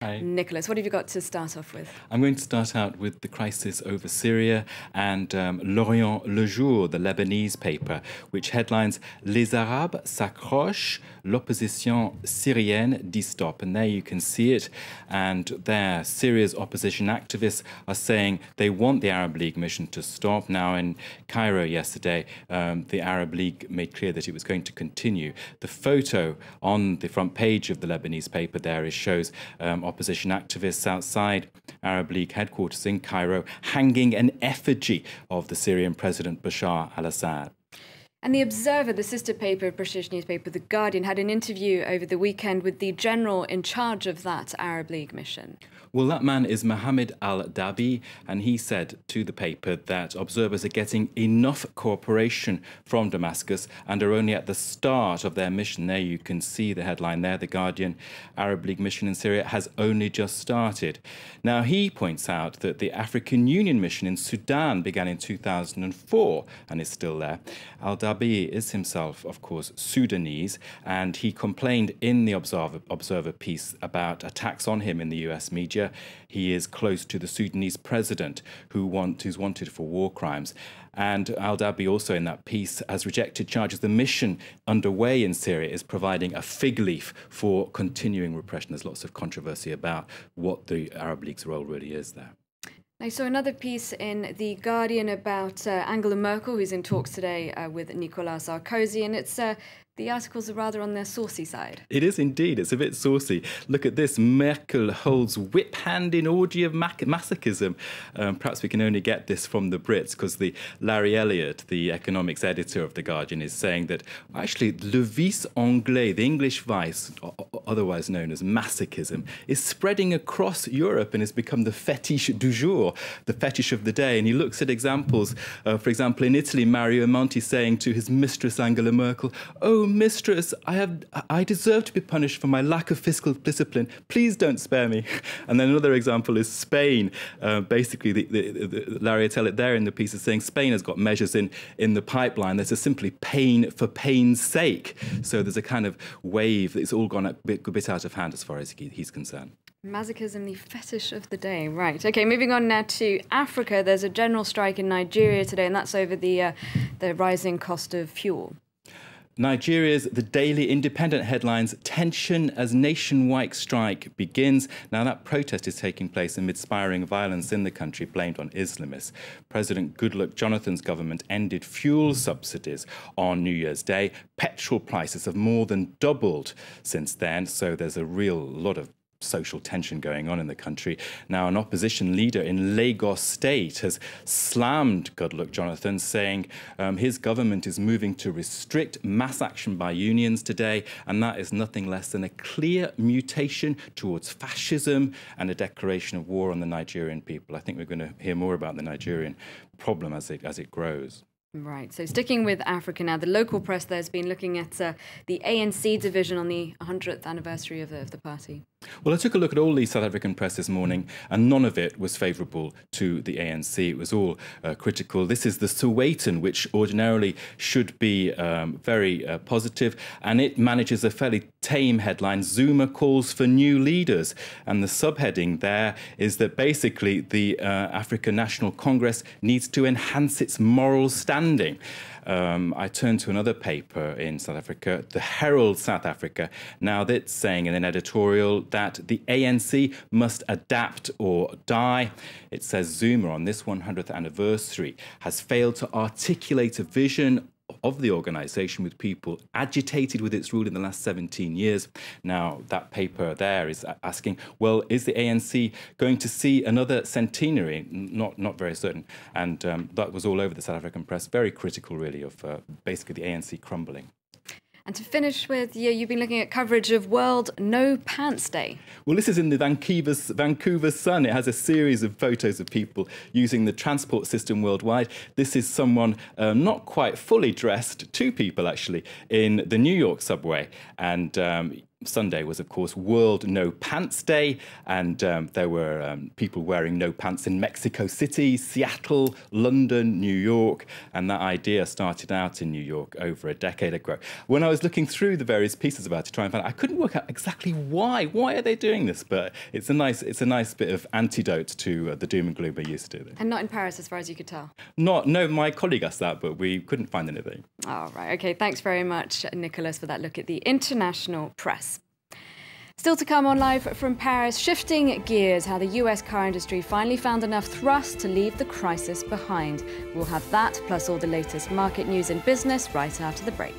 Hi. Nicholas, what have you got to start off with? I'm going to start out with the crisis over Syria and L'Orient Le Jour, the Lebanese paper, which headlines Les Arabes s'accrochent, l'opposition syrienne dit stop. And there you can see it. And there, Syria's opposition activists are saying they want the Arab League mission to stop. Now, in Cairo yesterday, the Arab League made clear that it was going to continue. The photo on the front page of the Lebanese paper there shows opposition activists outside Arab League headquarters in Cairo hanging an effigy of the Syrian President Bashar al-Assad. And The Observer, the sister paper of British newspaper The Guardian, had an interview over the weekend with the general in charge of that Arab League mission. Well, that man is Mohammed al-Dabi, and he said to the paper that observers are getting enough cooperation from Damascus and are only at the start of their mission. There you can see the headline there, The Guardian, Arab League mission in Syria has only just started. Now, he points out that the African Union mission in Sudan began in 2004 and is still there. Al-Dabi is himself, of course, Sudanese, and he complained in the Observer piece about attacks on him in the US media. He is close to the Sudanese president who's wanted for war crimes. And al-Dabi also in that piece has rejected charges. The mission underway in Syria is providing a fig leaf for continuing repression. There's lots of controversy about what the Arab League's role really is there. I saw another piece in The Guardian about Angela Merkel, who's in talks today with Nicolas Sarkozy, and it's the articles are rather on their saucy side. It is indeed. It's a bit saucy. Look at this. Merkel holds whip hand in orgy of masochism. Perhaps we can only get this from the Brits because the Larry Elliott, the economics editor of The Guardian, is saying that actually le vice anglais, the English vice, otherwise known as masochism, is spreading across Europe and has become the fétiche du jour, the fetish of the day. And he looks at examples. For example, in Italy, Mario Monti saying to his mistress Angela Merkel, "Oh, mistress, I deserve to be punished for my lack of fiscal discipline. Please don't spare me." And then another example is Spain. Basically, the Larry Elliott there in the piece is saying Spain has got measures in the pipeline that are simply pain for pain's sake. So there's a kind of wave that's all gone a bit out of hand as far as he's concerned. Masochism, the fetish of the day. Right. OK, moving on now to Africa. There's a general strike in Nigeria today, and that's over the rising cost of fuel. Nigeria's The Daily Independent headlines, tension as nationwide strike begins. Now, that protest is taking place amid spiralling violence in the country blamed on Islamists. President Goodluck Jonathan's government ended fuel subsidies on New Year's Day. Petrol prices have more than doubled since then, so there's a real lot of social tension going on in the country. Now, an opposition leader in Lagos State has slammed Goodluck Jonathan, saying his government is moving to restrict mass action by unions today, and that is nothing less than a clear mutation towards fascism and a declaration of war on the Nigerian people. I think we're going to hear more about the Nigerian problem as it grows. Right. So sticking with Africa now, the local press there has been looking at the ANC division on the 100th anniversary of the party. Well, I took a look at all the South African press this morning, and none of it was favourable to the ANC. It was all critical. This is the Sowetan, which ordinarily should be very positive, and it manages a fairly tame headline, Zuma calls for new leaders. And the subheading there is that basically the African National Congress needs to enhance its moral standing. I turned to another paper in South Africa, the Herald South Africa. Now that's saying in an editorial that the ANC must adapt or die. It says Zuma on this 100th anniversary has failed to articulate a vision of the organisation with people agitated with its rule in the last 17 years. Now, that paper there is asking, well, is the ANC going to see another centenary? Not very certain. And that was all over the South African press, very critical, really, of basically the ANC crumbling. And to finish with, you've been looking at coverage of World No Pants Day. Well, this is in the Vancouver Sun. It has a series of photos of people using the transport system worldwide. This is someone not quite fully dressed, two people actually, in the New York subway. And Sunday was, of course, World No Pants Day, and there were people wearing no pants in Mexico City, Seattle, London, New York, and that idea started out in New York over a decade ago. When I was looking through the various pieces about it to try and find out, I couldn't work out exactly why. Why are they doing this? But it's a nice bit of antidote to the doom and gloom we used to. And not in Paris, as far as you could tell? No, my colleague asked that, but we couldn't find anything. Oh, right. OK, thanks very much, Nicholas, for that look at the international press. Still to come on Live from Paris, shifting gears, how the US car industry finally found enough thrust to leave the crisis behind. We'll have that, plus all the latest market news and business right after the break.